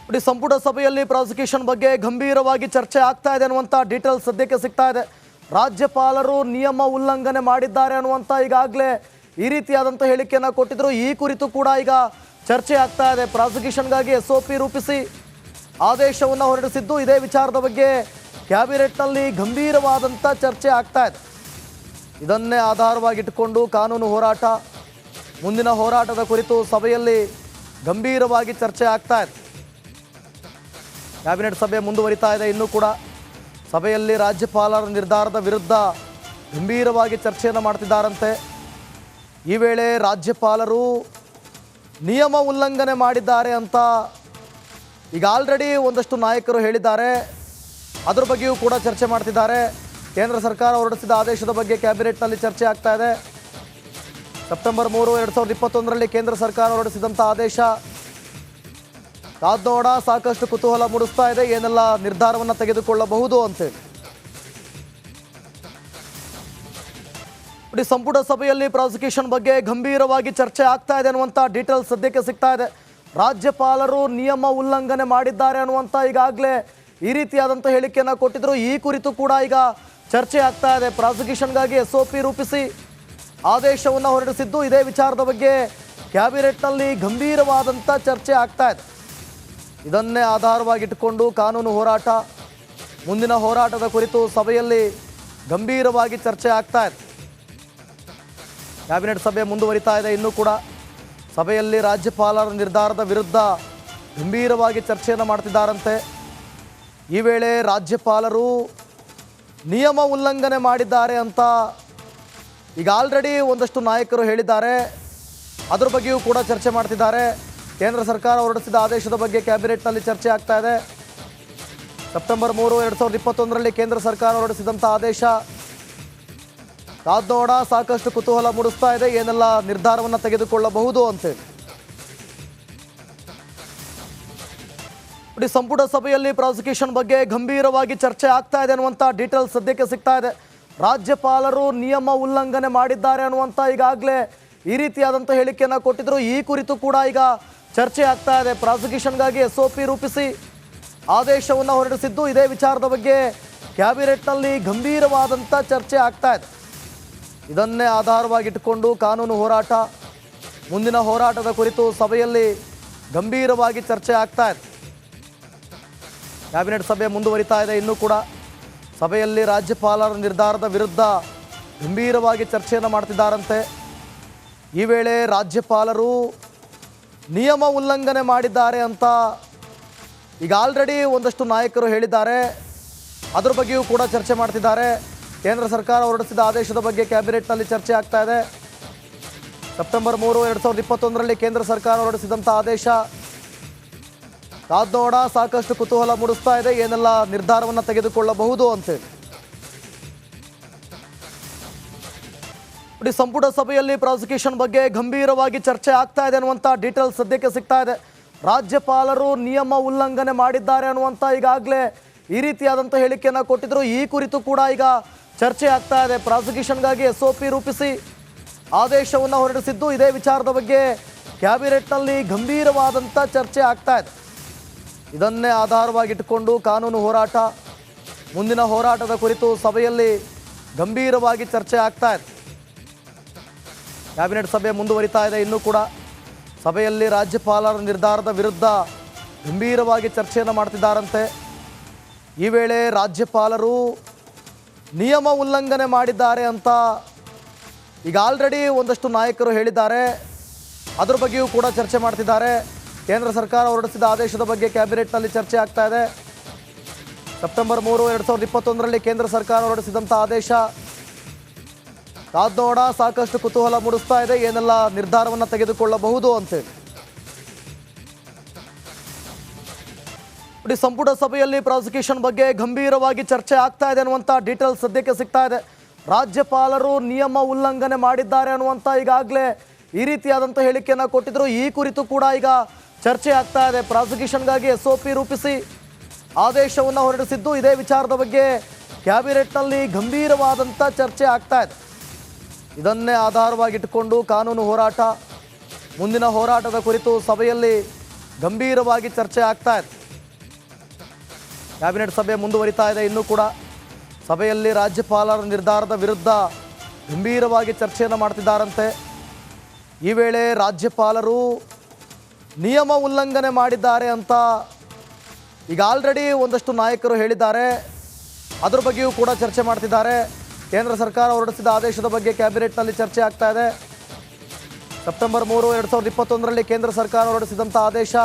ನೋಡಿ, ಸಂಪುಟ ಸಭೆಯಲ್ಲಿ ಪ್ರಾಸಿಕ್ಯೂಷನ್ ಬಗ್ಗೆ ಗಂಭೀರವಾಗಿ ಚರ್ಚೆ ಆಗ್ತಾ ಇದೆ ಅನ್ನುವಂಥ ಡೀಟೇಲ್ಸ್ ಸದ್ಯಕ್ಕೆ ಸಿಗ್ತಾ ಇದೆ. ರಾಜ್ಯಪಾಲರು ನಿಯಮ ಉಲ್ಲಂಘನೆ ಮಾಡಿದ್ದಾರೆ ಅನ್ನುವಂಥ ಈಗಾಗಲೇ ಈ ರೀತಿಯಾದಂಥ ಹೇಳಿಕೆಯನ್ನು ಕೊಟ್ಟಿದ್ರು. ಈ ಕುರಿತು ಕೂಡ ಈಗ ಚರ್ಚೆ ಆಗ್ತಾ ಇದೆ. ಪ್ರಾಸಿಕ್ಯೂಷನ್ಗಾಗಿ SOP ರೂಪಿಸಿ ಆದೇಶವನ್ನು ಹೊರಡಿಸಿದ್ದು, ಇದೇ ವಿಚಾರದ ಬಗ್ಗೆ ಕ್ಯಾಬಿನೆಟ್ನಲ್ಲಿ ಗಂಭೀರವಾದಂಥ ಚರ್ಚೆ ಆಗ್ತಾ ಇದೆ. ಇದನ್ನೇ ಆಧಾರವಾಗಿಟ್ಟುಕೊಂಡು ಕಾನೂನು ಹೋರಾಟ, ಮುಂದಿನ ಹೋರಾಟದ ಕುರಿತು ಸಭೆಯಲ್ಲಿ ಗಂಭೀರವಾಗಿ ಚರ್ಚೆ ಆಗ್ತಾ ಇದೆ. ಕ್ಯಾಬಿನೆಟ್ ಸಭೆ ಮುಂದುವರಿತಾ ಇದೆ. ಇನ್ನೂ ಕೂಡ ಸಭೆಯಲ್ಲಿ ರಾಜ್ಯಪಾಲರ ನಿರ್ಧಾರದ ವಿರುದ್ಧ ಗಂಭೀರವಾಗಿ ಚರ್ಚೆಯನ್ನು ಮಾಡ್ತಿದ್ದಾರಂತೆ. ಈ ವೇಳೆ ರಾಜ್ಯಪಾಲರು ನಿಯಮ ಉಲ್ಲಂಘನೆ ಮಾಡಿದ್ದಾರೆ ಅಂತ ಈಗ ಆಲ್ರೆಡಿ ಒಂದಷ್ಟು ನಾಯಕರು ಹೇಳಿದ್ದಾರೆ. ಅದ್ರ ಬಗ್ಗೆಯೂ ಕೂಡ ಚರ್ಚೆ ಮಾಡ್ತಿದ್ದಾರೆ. ಕೇಂದ್ರ ಸರ್ಕಾರ ಹೊರಡಿಸಿದ ಆದೇಶದ ಬಗ್ಗೆ ಕ್ಯಾಬಿನೆಟ್ನಲ್ಲಿ ಚರ್ಚೆ ಆಗ್ತಾ ಇದೆ. ಸೆಪ್ಟೆಂಬರ್ 3, 2021ರಲ್ಲಿ ಕೇಂದ್ರ ಸರ್ಕಾರ ಹೊರಡಿಸಿದಂಥ ಆದೇಶ ಕಾದ್ನೋಡ ಸಾಕಷ್ಟು ಕುತೂಹಲ ಮೂಡಿಸ್ತಾ ಇದೆ. ಏನೆಲ್ಲ ನಿರ್ಧಾರವನ್ನು ತೆಗೆದುಕೊಳ್ಳಬಹುದು ಅಂತೇಳಿ. ನೋಡಿ, ಸಂಪುಟ ಸಭೆಯಲ್ಲಿ ಪ್ರಾಸಿಕ್ಯೂಷನ್ ಬಗ್ಗೆ ಗಂಭೀರವಾಗಿ ಚರ್ಚೆ ಆಗ್ತಾ ಇದೆ ಅನ್ನುವಂಥ ಡೀಟೇಲ್ಸ್ ಸದ್ಯಕ್ಕೆ ಸಿಗ್ತಾ ಇದೆ. ರಾಜ್ಯಪಾಲರು ನಿಯಮ ಉಲ್ಲಂಘನೆ ಮಾಡಿದ್ದಾರೆ ಅನ್ನುವಂಥ ಈಗಾಗಲೇ ಈ ರೀತಿಯಾದಂಥ ಹೇಳಿಕೆಯನ್ನು ಕೊಟ್ಟಿದ್ರು. ಈ ಕುರಿತು ಕೂಡ ಈಗ ಚರ್ಚೆ ಆಗ್ತಾ ಇದೆ. ಪ್ರಾಸಿಕ್ಯೂಷನ್ಗಾಗಿ SOP ರೂಪಿಸಿ ಆದೇಶವನ್ನು ಹೊರಡಿಸಿದ್ದು, ಇದೇ ವಿಚಾರದ ಬಗ್ಗೆ ಕ್ಯಾಬಿನೆಟ್ನಲ್ಲಿ ಗಂಭೀರವಾದಂಥ ಚರ್ಚೆ ಆಗ್ತಾ ಇದೆ. ಇದನ್ನೇ ಆಧಾರವಾಗಿಟ್ಟುಕೊಂಡು ಕಾನೂನು ಹೋರಾಟ, ಮುಂದಿನ ಹೋರಾಟದ ಕುರಿತು ಸಭೆಯಲ್ಲಿ ಗಂಭೀರವಾಗಿ ಚರ್ಚೆ ಆಗ್ತಾ ಇದೆ. ಕ್ಯಾಬಿನೆಟ್ ಸಭೆ ಮುಂದುವರಿತಾ ಇದೆ. ಇನ್ನೂ ಕೂಡ ಸಭೆಯಲ್ಲಿ ರಾಜ್ಯಪಾಲರ ನಿರ್ಧಾರದ ವಿರುದ್ಧ ಗಂಭೀರವಾಗಿ ಚರ್ಚೆಯನ್ನು ಮಾಡ್ತಿದ್ದಾರಂತೆ. ಈ ವೇಳೆ ರಾಜ್ಯಪಾಲರು ನಿಯಮ ಉಲ್ಲಂಘನೆ ಮಾಡಿದ್ದಾರೆ ಅಂತ ಈಗ ಆಲ್ರೆಡಿ ಒಂದಷ್ಟು ನಾಯಕರು ಹೇಳಿದ್ದಾರೆ. ಅದ್ರ ಬಗ್ಗೆಯೂ ಕೂಡ ಚರ್ಚೆ ಮಾಡ್ತಿದ್ದಾರೆ. ಕೇಂದ್ರ ಸರ್ಕಾರ ಹೊರಡಿಸಿದ ಆದೇಶದ ಬಗ್ಗೆ ಕ್ಯಾಬಿನೆಟ್ನಲ್ಲಿ ಚರ್ಚೆ ಆಗ್ತಾ ಇದೆ. ಸೆಪ್ಟೆಂಬರ್ 3, 2021ರಲ್ಲಿ ಕೇಂದ್ರ ಸರ್ಕಾರ ಹೊರಡಿಸಿದಂಥ ಆದೇಶ ಕಾದ್ನೋಡ ಸಾಕಷ್ಟು ಕುತೂಹಲ ಮೂಡಿಸ್ತಾ ಇದೆ. ಏನೆಲ್ಲ ನಿರ್ಧಾರವನ್ನು ತೆಗೆದುಕೊಳ್ಳಬಹುದು ಅಂತೇಳಿ. ನೋಡಿ, ಸಂಪುಟ ಸಭೆಯಲ್ಲಿ ಪ್ರಾಸಿಕ್ಯೂಷನ್ ಬಗ್ಗೆ ಗಂಭೀರವಾಗಿ ಚರ್ಚೆ ಆಗ್ತಾ ಇದೆ ಅನ್ನುವಂಥ ಡೀಟೇಲ್ಸ್ ಸದ್ಯಕ್ಕೆ ಸಿಗ್ತಾ ಇದೆ. ರಾಜ್ಯಪಾಲರು ನಿಯಮ ಉಲ್ಲಂಘನೆ ಮಾಡಿದ್ದಾರೆ ಅನ್ನುವಂಥ ಈಗಾಗಲೇ ಈ ರೀತಿಯಾದಂಥ ಹೇಳಿಕೆಯನ್ನು ಕೊಟ್ಟಿದ್ರು. ಈ ಕುರಿತು ಕೂಡ ಈಗ ಚರ್ಚೆ ಆಗ್ತಾ ಇದೆ. ಪ್ರಾಸಿಕ್ಯೂಷನ್ಗಾಗಿ SOP ರೂಪಿಸಿ ಆದೇಶವನ್ನು ಹೊರಡಿಸಿದ್ದು, ಇದೇ ವಿಚಾರದ ಬಗ್ಗೆ ಕ್ಯಾಬಿನೆಟ್ನಲ್ಲಿ ಗಂಭೀರವಾದಂಥ ಚರ್ಚೆ ಆಗ್ತಾ ಇದೆ. ಇದನ್ನೇ ಆಧಾರವಾಗಿಟ್ಟುಕೊಂಡು ಕಾನೂನು ಹೋರಾಟ, ಮುಂದಿನ ಹೋರಾಟದ ಕುರಿತು ಸಭೆಯಲ್ಲಿ ಗಂಭೀರವಾಗಿ ಚರ್ಚೆ ಆಗ್ತಾ ಇದೆ. ಕ್ಯಾಬಿನೆಟ್ ಸಭೆ ಮುಂದುವರಿತಾ ಇದೆ. ಇನ್ನೂ ಕೂಡ ಸಭೆಯಲ್ಲಿ ರಾಜ್ಯಪಾಲರ ನಿರ್ಧಾರದ ವಿರುದ್ಧ ಗಂಭೀರವಾಗಿ ಚರ್ಚೆಯನ್ನು ಮಾಡ್ತಿದ್ದಾರಂತೆ. ಈ ವೇಳೆ ರಾಜ್ಯಪಾಲರು ನಿಯಮ ಉಲ್ಲಂಘನೆ ಮಾಡಿದ್ದಾರೆ ಅಂತ ಈಗ ಆಲ್ರೆಡಿ ಒಂದಷ್ಟು ನಾಯಕರು ಹೇಳಿದ್ದಾರೆ. ಅದ್ರ ಬಗ್ಗೆಯೂ ಕೂಡ ಚರ್ಚೆ ಮಾಡ್ತಿದ್ದಾರೆ. ಕೇಂದ್ರ ಸರ್ಕಾರ ಹೊರಡಿಸಿದ ಆದೇಶದ ಬಗ್ಗೆ ಕ್ಯಾಬಿನೆಟ್ನಲ್ಲಿ ಚರ್ಚೆ ಆಗ್ತಾ ಇದೆ. ಸೆಪ್ಟೆಂಬರ್ 3, 2021ರಲ್ಲಿ ಕೇಂದ್ರ ಸರ್ಕಾರ ಹೊರಡಿಸಿದಂಥ ಆದೇಶ ಕಾದ್ನೋಡ ಸಾಕಷ್ಟು ಕುತೂಹಲ ಮೂಡಿಸ್ತಾ ಇದೆ. ಏನೆಲ್ಲ ನಿರ್ಧಾರವನ್ನು ತೆಗೆದುಕೊಳ್ಳಬಹುದು ಅಂತೇಳಿ. ನೋಡಿ, ಸಂಪುಟ ಸಭೆಯಲ್ಲಿ ಪ್ರಾಸಿಕ್ಯೂಷನ್ ಬಗ್ಗೆ ಗಂಭೀರವಾಗಿ ಚರ್ಚೆ ಆಗ್ತಾ ಇದೆ ಅನ್ನುವಂಥ ಡೀಟೇಲ್ಸ್ ಸದ್ಯಕ್ಕೆ ಸಿಗ್ತಾ ಇದೆ. ರಾಜ್ಯಪಾಲರು ನಿಯಮ ಉಲ್ಲಂಘನೆ ಮಾಡಿದ್ದಾರೆ ಅನ್ನುವಂಥ ಈಗಾಗಲೇ ಈ ರೀತಿಯಾದಂಥ ಹೇಳಿಕೆಯನ್ನು ಕೊಟ್ಟಿದ್ರು. ಈ ಕುರಿತು ಕೂಡ ಈಗ ಚರ್ಚೆ ಆಗ್ತಾ ಇದೆ. ಪ್ರಾಸಿಕ್ಯೂಷನ್ಗಾಗಿ SOP ರೂಪಿಸಿ ಆದೇಶವನ್ನು ಹೊರಡಿಸಿದ್ದು, ಇದೇ ವಿಚಾರದ ಬಗ್ಗೆ ಕ್ಯಾಬಿನೆಟ್ನಲ್ಲಿ ಗಂಭೀರವಾದಂಥ ಚರ್ಚೆ ಆಗ್ತಾ ಇದೆ. ಇದನ್ನೇ ಆಧಾರವಾಗಿಟ್ಟುಕೊಂಡು ಕಾನೂನು ಹೋರಾಟ, ಮುಂದಿನ ಹೋರಾಟದ ಕುರಿತು ಸಭೆಯಲ್ಲಿ ಗಂಭೀರವಾಗಿ ಚರ್ಚೆ ಆಗ್ತಾ ಇದೆ. ಕ್ಯಾಬಿನೆಟ್ ಸಭೆ ಮುಂದುವರಿತಾ ಇದೆ. ಇನ್ನೂ ಕೂಡ ಸಭೆಯಲ್ಲಿ ರಾಜ್ಯಪಾಲರ ನಿರ್ಧಾರದ ವಿರುದ್ಧ ಗಂಭೀರವಾಗಿ ಚರ್ಚೆಯನ್ನು ಮಾಡ್ತಿದ್ದಾರಂತೆ. ಈ ವೇಳೆ ರಾಜ್ಯಪಾಲರು ನಿಯಮ ಉಲ್ಲಂಘನೆ ಮಾಡಿದ್ದಾರೆ ಅಂತ ಈಗ ಆಲ್ರೆಡಿ ಒಂದಷ್ಟು ನಾಯಕರು ಹೇಳಿದ್ದಾರೆ. ಅದ್ರ ಬಗ್ಗೆಯೂ ಕೂಡ ಚರ್ಚೆ ಮಾಡ್ತಿದ್ದಾರೆ. ಕೇಂದ್ರ ಸರ್ಕಾರ ಹೊರಡಿಸಿದ ಆದೇಶದ ಬಗ್ಗೆ ಕ್ಯಾಬಿನೆಟ್ನಲ್ಲಿ ಚರ್ಚೆ ಆಗ್ತಾ ಇದೆ. ಸೆಪ್ಟೆಂಬರ್ 3, 2021ರಲ್ಲಿ ಕೇಂದ್ರ ಸರ್ಕಾರ ಹೊರಡಿಸಿದಂಥ ಆದೇಶ ಕಾದ್ನೋಡ ಸಾಕಷ್ಟು ಕುತೂಹಲ ಮೂಡಿಸ್ತಾ ಇದೆ. ಏನೆಲ್ಲ ನಿರ್ಧಾರವನ್ನು ತೆಗೆದುಕೊಳ್ಳಬಹುದು ಅಂತೇಳಿ. ನೋಡಿ, ಸಂಪುಟ ಸಭೆಯಲ್ಲಿ ಪ್ರಾಸಿಕ್ಯೂಷನ್ ಬಗ್ಗೆ ಗಂಭೀರವಾಗಿ ಚರ್ಚೆ ಆಗ್ತಾ ಇದೆ ಅನ್ನುವಂಥ ಡೀಟೇಲ್ಸ್ ಸದ್ಯಕ್ಕೆ ಸಿಗ್ತಾ ಇದೆ. ರಾಜ್ಯಪಾಲರು ನಿಯಮ ಉಲ್ಲಂಘನೆ ಮಾಡಿದ್ದಾರೆ ಅನ್ನುವಂಥ ಈಗಾಗಲೇ ಈ ರೀತಿಯಾದಂಥ ಹೇಳಿಕೆಯನ್ನು ಕೊಟ್ಟಿದ್ರು. ಈ ಕುರಿತು ಕೂಡ ಈಗ ಚರ್ಚೆ ಆಗ್ತಾ ಇದೆ. ಪ್ರಾಸಿಕ್ಯೂಷನ್ಗಾಗಿ SOP ರೂಪಿಸಿ ಆದೇಶವನ್ನು ಹೊರಡಿಸಿದ್ದು, ಇದೇ ವಿಚಾರದ ಬಗ್ಗೆ ಕ್ಯಾಬಿನೆಟ್ನಲ್ಲಿ ಗಂಭೀರವಾದಂಥ ಚರ್ಚೆ ಆಗ್ತಾ ಇದೆ. ಇದನ್ನೇ ಆಧಾರವಾಗಿಟ್ಟುಕೊಂಡು ಕಾನೂನು ಹೋರಾಟ, ಮುಂದಿನ ಹೋರಾಟದ ಕುರಿತು ಸಭೆಯಲ್ಲಿ ಗಂಭೀರವಾಗಿ ಚರ್ಚೆ ಆಗ್ತಾ ಇದೆ. ಕ್ಯಾಬಿನೆಟ್ ಸಭೆ ಮುಂದುವರಿತಾ ಇದೆ. ಇನ್ನೂ ಕೂಡ ಸಭೆಯಲ್ಲಿ ರಾಜ್ಯಪಾಲರ ನಿರ್ಧಾರದ ವಿರುದ್ಧ ಗಂಭೀರವಾಗಿ ಚರ್ಚೆಯನ್ನು ಮಾಡ್ತಿದ್ದಾರಂತೆ. ಈ ವೇಳೆ ರಾಜ್ಯಪಾಲರು ನಿಯಮ ಉಲ್ಲಂಘನೆ ಮಾಡಿದ್ದಾರೆ ಅಂತ ಈಗ ಆಲ್ರೆಡಿ ಒಂದಷ್ಟು ನಾಯಕರು ಹೇಳಿದ್ದಾರೆ. ಅದರ ಬಗ್ಗೆಯೂ ಕೂಡ ಚರ್ಚೆ ಮಾಡ್ತಿದ್ದಾರೆ. ಕೇಂದ್ರ ಸರ್ಕಾರ ಹೊರಡಿಸಿದ ಆದೇಶದ ಬಗ್ಗೆ ಕ್ಯಾಬಿನೆಟ್ನಲ್ಲಿ ಚರ್ಚೆ ಆಗ್ತಾ ಇದೆ. ಸೆಪ್ಟೆಂಬರ್ 3, 2021ರಲ್ಲಿ ಕೇಂದ್ರ ಸರ್ಕಾರ ಹೊರಡಿಸಿದಂಥ ಆದೇಶ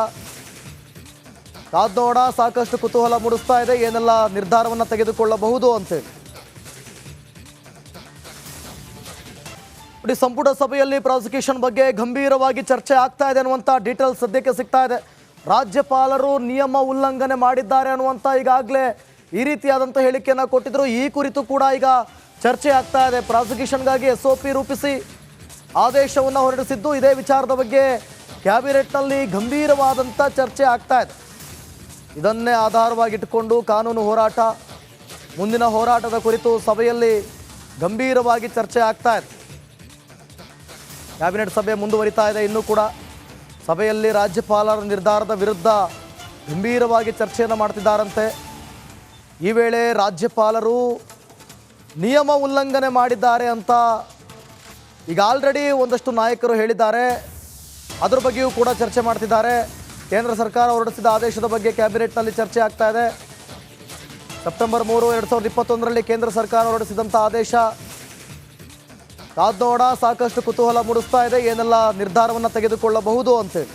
ಕಾದ್ನೋಡ ಸಾಕಷ್ಟು ಕುತೂಹಲ ಮೂಡಿಸ್ತಾ ಇದೆ. ಏನೆಲ್ಲ ನಿರ್ಧಾರವನ್ನು ತೆಗೆದುಕೊಳ್ಳಬಹುದು ಅಂತೇಳಿ ನೋಡಿ, ಸಂಪುಟ ಸಭೆಯಲ್ಲಿ ಪ್ರಾಸಿಕ್ಯೂಷನ್ ಬಗ್ಗೆ ಗಂಭೀರವಾಗಿ ಚರ್ಚೆ ಆಗ್ತಾ ಇದೆ ಅನ್ನುವಂಥ ಡೀಟೇಲ್ಸ್ ಸದ್ಯಕ್ಕೆ ಸಿಗ್ತಾ ಇದೆ. ರಾಜ್ಯಪಾಲರು ನಿಯಮ ಉಲ್ಲಂಘನೆ ಮಾಡಿದ್ದಾರೆ ಅನ್ನುವಂಥ ಈಗಾಗಲೇ ಈ ರೀತಿಯಾದಂಥ ಹೇಳಿಕೆಯನ್ನು ಕೊಟ್ಟಿದ್ರು. ಈ ಕುರಿತು ಕೂಡ ಈಗ ಚರ್ಚೆ ಆಗ್ತಾ ಇದೆ. ಪ್ರಾಸಿಕ್ಯೂಷನ್ಗಾಗಿ SOP ರೂಪಿಸಿ ಆದೇಶವನ್ನು ಹೊರಡಿಸಿದ್ದು, ಇದೇ ವಿಚಾರದ ಬಗ್ಗೆ ಕ್ಯಾಬಿನೆಟ್ನಲ್ಲಿ ಗಂಭೀರವಾದಂಥ ಚರ್ಚೆ ಆಗ್ತಾ ಇದೆ. ಇದನ್ನೇ ಆಧಾರವಾಗಿಟ್ಟುಕೊಂಡು ಕಾನೂನು ಹೋರಾಟ, ಮುಂದಿನ ಹೋರಾಟದ ಕುರಿತು ಸಭೆಯಲ್ಲಿ ಗಂಭೀರವಾಗಿ ಚರ್ಚೆ ಆಗ್ತಾ ಇದೆ. ಕ್ಯಾಬಿನೆಟ್ ಸಭೆ ಮುಂದುವರಿತಾ ಇದೆ. ಇನ್ನೂ ಕೂಡ ಸಭೆಯಲ್ಲಿ ರಾಜ್ಯಪಾಲರ ನಿರ್ಧಾರದ ವಿರುದ್ಧ ಗಂಭೀರವಾಗಿ ಚರ್ಚೆಯನ್ನು ಮಾಡ್ತಿದ್ದಾರಂತೆ. ಈ ವೇಳೆ ರಾಜ್ಯಪಾಲರು ನಿಯಮ ಉಲ್ಲಂಘನೆ ಮಾಡಿದ್ದಾರೆ ಅಂತ ಈಗ ಆಲ್ರೆಡಿ ಒಂದಷ್ಟು ನಾಯಕರು ಹೇಳಿದ್ದಾರೆ. ಅದರ ಬಗ್ಗೆಯೂ ಕೂಡ ಚರ್ಚೆ ಮಾಡ್ತಿದ್ದಾರೆ. ಕೇಂದ್ರ ಸರ್ಕಾರ ಹೊರಡಿಸಿದ ಆದೇಶದ ಬಗ್ಗೆ ಕ್ಯಾಬಿನೆಟ್ನಲ್ಲಿ ಚರ್ಚೆ ಆಗ್ತಾ ಇದೆ. ಸೆಪ್ಟೆಂಬರ್ 3, 2021ರಲ್ಲಿ ಕೇಂದ್ರ ಸರ್ಕಾರ ಹೊರಡಿಸಿದಂಥ ಆದೇಶ ಕಾದ್ನೋಡ ಸಾಕಷ್ಟು ಕುತೂಹಲ ಮೂಡಿಸ್ತಾ ಇದೆ. ಏನೆಲ್ಲ ನಿರ್ಧಾರವನ್ನು ತೆಗೆದುಕೊಳ್ಳಬಹುದು ಅಂತೇಳಿ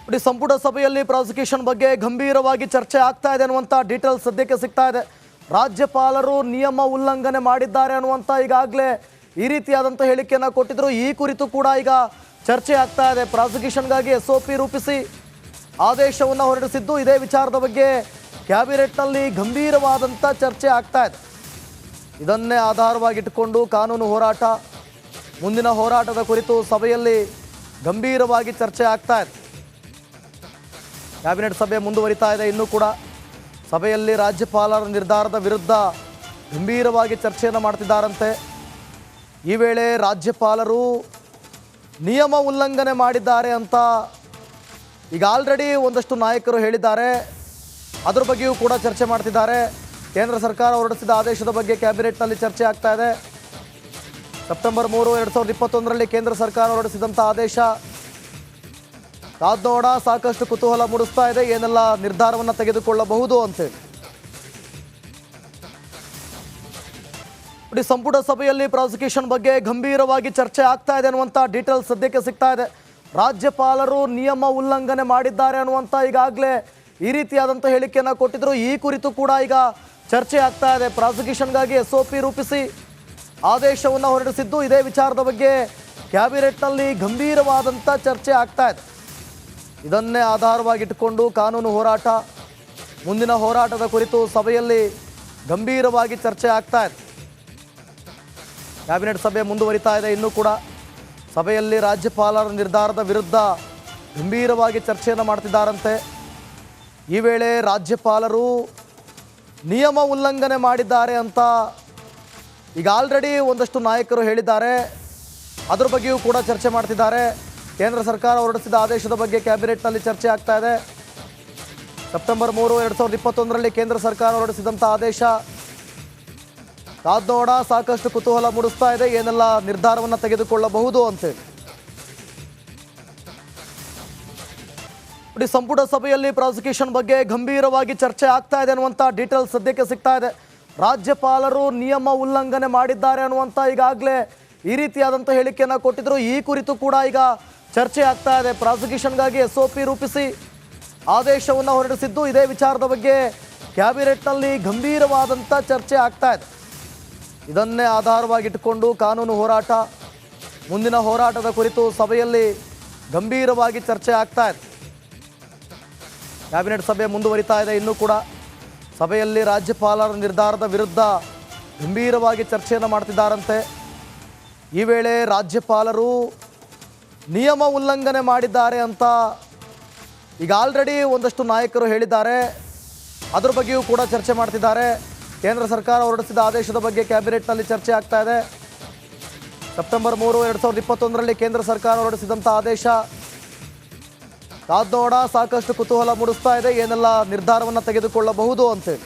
ನೋಡಿ, ಸಂಪುಟ ಸಭೆಯಲ್ಲಿ ಪ್ರಾಸಿಕ್ಯೂಷನ್ ಬಗ್ಗೆ ಗಂಭೀರವಾಗಿ ಚರ್ಚೆ ಆಗ್ತಾ ಇದೆ ಅನ್ನುವಂಥ ಡೀಟೇಲ್ಸ್ ಸದ್ಯಕ್ಕೆ ಸಿಗ್ತಾ ಇದೆ. ರಾಜ್ಯಪಾಲರು ನಿಯಮ ಉಲ್ಲಂಘನೆ ಮಾಡಿದ್ದಾರೆ ಅನ್ನುವಂಥ ಈಗಾಗಲೇ ಈ ರೀತಿಯಾದಂಥ ಹೇಳಿಕೆಯನ್ನು ಕೊಟ್ಟಿದ್ರು. ಈ ಕುರಿತು ಕೂಡ ಈಗ ಚರ್ಚೆ ಆಗ್ತಾ ಇದೆ. ಪ್ರಾಸಿಕ್ಯೂಷನ್ಗಾಗಿ SOP ರೂಪಿಸಿ ಆದೇಶವನ್ನು ಹೊರಡಿಸಿದ್ದು, ಇದೇ ವಿಚಾರದ ಬಗ್ಗೆ ಕ್ಯಾಬಿನೆಟ್ನಲ್ಲಿ ಗಂಭೀರವಾದಂಥ ಚರ್ಚೆ ಆಗ್ತಾ ಇದೆ. ಇದನ್ನೇ ಆಧಾರವಾಗಿಟ್ಟುಕೊಂಡು ಕಾನೂನು ಹೋರಾಟ, ಮುಂದಿನ ಹೋರಾಟದ ಕುರಿತು ಸಭೆಯಲ್ಲಿ ಗಂಭೀರವಾಗಿ ಚರ್ಚೆ ಆಗ್ತಾ ಇದೆ. ಕ್ಯಾಬಿನೆಟ್ ಸಭೆ ಮುಂದುವರಿತಾ ಇದೆ. ಇನ್ನೂ ಕೂಡ ಸಭೆಯಲ್ಲಿ ರಾಜ್ಯಪಾಲರ ನಿರ್ಧಾರದ ವಿರುದ್ಧ ಗಂಭೀರವಾಗಿ ಚರ್ಚೆಯನ್ನು ಮಾಡ್ತಿದ್ದಾರಂತೆ. ಈ ವೇಳೆ ರಾಜ್ಯಪಾಲರು ನಿಯಮ ಉಲ್ಲಂಘನೆ ಮಾಡಿದ್ದಾರೆ ಅಂತ ಈಗ ಆಲ್ರೆಡಿ ಒಂದಷ್ಟು ನಾಯಕರು ಹೇಳಿದ್ದಾರೆ. ಅದರ ಬಗ್ಗೆಯೂ ಕೂಡ ಚರ್ಚೆ ಮಾಡ್ತಿದ್ದಾರೆ. ಕೇಂದ್ರ ಸರ್ಕಾರ ಹೊರಡಿಸಿದ ಆದೇಶದ ಬಗ್ಗೆ ಕ್ಯಾಬಿನೆಟ್ನಲ್ಲಿ ಚರ್ಚೆ ಆಗ್ತಾ ಇದೆ. ಸೆಪ್ಟೆಂಬರ್ 3, 2021ರಲ್ಲಿ ಕೇಂದ್ರ ಸರ್ಕಾರ ಹೊರಡಿಸಿದಂಥ ಆದೇಶ ಕಾದ್ನೋಡ ಸಾಕಷ್ಟು ಕುತೂಹಲ ಮೂಡಿಸ್ತಾ ಇದೆ. ಏನೆಲ್ಲ ನಿರ್ಧಾರವನ್ನು ತೆಗೆದುಕೊಳ್ಳಬಹುದು ಅಂತೇಳಿ ನೋಡಿ, ಸಂಪುಟ ಸಭೆಯಲ್ಲಿ ಪ್ರಾಸಿಕ್ಯೂಷನ್ ಬಗ್ಗೆ ಗಂಭೀರವಾಗಿ ಚರ್ಚೆ ಆಗ್ತಾ ಇದೆ ಅನ್ನುವಂಥ ಡೀಟೇಲ್ಸ್ ಸದ್ಯಕ್ಕೆ ಸಿಗ್ತಾ ಇದೆ. ರಾಜ್ಯಪಾಲರು ನಿಯಮ ಉಲ್ಲಂಘನೆ ಮಾಡಿದ್ದಾರೆ ಅನ್ನುವಂಥ ಈಗಾಗಲೇ ಈ ರೀತಿಯಾದಂಥ ಹೇಳಿಕೆಯನ್ನು ಕೊಟ್ಟಿದ್ರು. ಈ ಕುರಿತು ಕೂಡ ಈಗ ಚರ್ಚೆ ಆಗ್ತಾ ಇದೆ. ಪ್ರಾಸಿಕ್ಯೂಷನ್ಗಾಗಿ SOP ರೂಪಿಸಿ ಆದೇಶವನ್ನು ಹೊರಡಿಸಿದ್ದು, ಇದೇ ವಿಚಾರದ ಬಗ್ಗೆ ಕ್ಯಾಬಿನೆಟ್ನಲ್ಲಿ ಗಂಭೀರವಾದಂಥ ಚರ್ಚೆ ಆಗ್ತಾ ಇದೆ. ಇದನ್ನೇ ಆಧಾರವಾಗಿಟ್ಟುಕೊಂಡು ಕಾನೂನು ಹೋರಾಟ, ಮುಂದಿನ ಹೋರಾಟದ ಕುರಿತು ಸಭೆಯಲ್ಲಿ ಗಂಭೀರವಾಗಿ ಚರ್ಚೆ ಆಗ್ತಾ ಇದೆ. ಕ್ಯಾಬಿನೆಟ್ ಸಭೆ ಮುಂದುವರಿತಾ ಇದೆ. ಇನ್ನೂ ಕೂಡ ಸಭೆಯಲ್ಲಿ ರಾಜ್ಯಪಾಲರ ನಿರ್ಧಾರದ ವಿರುದ್ಧ ಗಂಭೀರವಾಗಿ ಚರ್ಚೆಯನ್ನು ಮಾಡ್ತಿದ್ದಾರಂತೆ. ಈ ವೇಳೆ ರಾಜ್ಯಪಾಲರು ನಿಯಮ ಉಲ್ಲಂಘನೆ ಮಾಡಿದ್ದಾರೆ ಅಂತ ಈಗ ಆಲ್ರೆಡಿ ಒಂದಷ್ಟು ನಾಯಕರು ಹೇಳಿದ್ದಾರೆ. ಅದರ ಬಗ್ಗೆಯೂ ಕೂಡ ಚರ್ಚೆ ಮಾಡ್ತಿದ್ದಾರೆ. ಕೇಂದ್ರ ಸರ್ಕಾರ ಹೊರಡಿಸಿದ ಆದೇಶದ ಬಗ್ಗೆ ಕ್ಯಾಬಿನೆಟ್ನಲ್ಲಿ ಚರ್ಚೆ ಆಗ್ತಾ ಇದೆ. ಸೆಪ್ಟೆಂಬರ್ 3, 2021ರಲ್ಲಿ ಕೇಂದ್ರ ಸರ್ಕಾರ ಹೊರಡಿಸಿದಂಥ ಆದೇಶ ಕಾದ್ನೋಡ ಸಾಕಷ್ಟು ಕುತೂಹಲ ಮೂಡಿಸ್ತಾ ಇದೆ. ಏನೆಲ್ಲ ನಿರ್ಧಾರವನ್ನು ತೆಗೆದುಕೊಳ್ಳಬಹುದು ಅಂತೇಳಿ ನೋಡಿ, ಸಂಪುಟ ಸಭೆಯಲ್ಲಿ ಪ್ರಾಸಿಕ್ಯೂಷನ್ ಬಗ್ಗೆ ಗಂಭೀರವಾಗಿ ಚರ್ಚೆ ಆಗ್ತಾ ಇದೆ ಅನ್ನುವಂಥ ಡೀಟೇಲ್ಸ್ ಸದ್ಯಕ್ಕೆ ಸಿಗ್ತಾ ಇದೆ. ರಾಜ್ಯಪಾಲರು ನಿಯಮ ಉಲ್ಲಂಘನೆ ಮಾಡಿದ್ದಾರೆ ಅನ್ನುವಂಥ ಈಗಾಗಲೇ ಈ ರೀತಿಯಾದಂಥ ಹೇಳಿಕೆಯನ್ನು ಕೊಟ್ಟಿದ್ರು. ಈ ಕುರಿತು ಕೂಡ ಈಗ ಚರ್ಚೆ ಆಗ್ತಾ ಇದೆ. ಪ್ರಾಸಿಕ್ಯೂಷನ್ಗಾಗಿ SOP ರೂಪಿಸಿ ಆದೇಶವನ್ನು ಹೊರಡಿಸಿದ್ದು, ಇದೇ ವಿಚಾರದ ಬಗ್ಗೆ ಕ್ಯಾಬಿನೆಟ್ನಲ್ಲಿ ಗಂಭೀರವಾದಂಥ ಚರ್ಚೆ ಆಗ್ತಾ ಇದೆ. ಇದನ್ನೇ ಆಧಾರವಾಗಿಟ್ಟುಕೊಂಡು ಕಾನೂನು ಹೋರಾಟ, ಮುಂದಿನ ಹೋರಾಟದ ಕುರಿತು ಸಭೆಯಲ್ಲಿ ಗಂಭೀರವಾಗಿ ಚರ್ಚೆ ಆಗ್ತಾ ಇದೆ. ಕ್ಯಾಬಿನೆಟ್ ಸಭೆ ಮುಂದುವರಿತಾ ಇದೆ. ಇನ್ನೂ ಕೂಡ ಸಭೆಯಲ್ಲಿ ರಾಜ್ಯಪಾಲರ ನಿರ್ಧಾರದ ವಿರುದ್ಧ ಗಂಭೀರವಾಗಿ ಚರ್ಚೆಯನ್ನು ಮಾಡ್ತಿದ್ದಾರಂತೆ. ಈ ವೇಳೆ ರಾಜ್ಯಪಾಲರು ನಿಯಮ ಉಲ್ಲಂಘನೆ ಮಾಡಿದ್ದಾರೆ ಅಂತ ಈಗ ಆಲ್ರೆಡಿ ಒಂದಷ್ಟು ನಾಯಕರು ಹೇಳಿದ್ದಾರೆ. ಅದರ ಬಗ್ಗೆಯೂ ಕೂಡ ಚರ್ಚೆ ಮಾಡ್ತಿದ್ದಾರೆ. ಕೇಂದ್ರ ಸರ್ಕಾರ ಹೊರಡಿಸಿದ ಆದೇಶದ ಬಗ್ಗೆ ಕ್ಯಾಬಿನೆಟ್ನಲ್ಲಿ ಚರ್ಚೆ ಆಗ್ತಾ ಇದೆ. ಸೆಪ್ಟೆಂಬರ್ 3, 2021ರಲ್ಲಿ ಕೇಂದ್ರ ಸರ್ಕಾರ ಹೊರಡಿಸಿದಂಥ ಆದೇಶ ಕಾದ್ ನೋಡ ಸಾಕಷ್ಟು ಕುತೂಹಲ ಮೂಡಿಸ್ತಾ ಇದೆ ಏನೆಲ್ಲ ನಿರ್ಧಾರವನ್ನು ತೆಗೆದುಕೊಳ್ಳಬಹುದು ಅಂತೇಳಿ.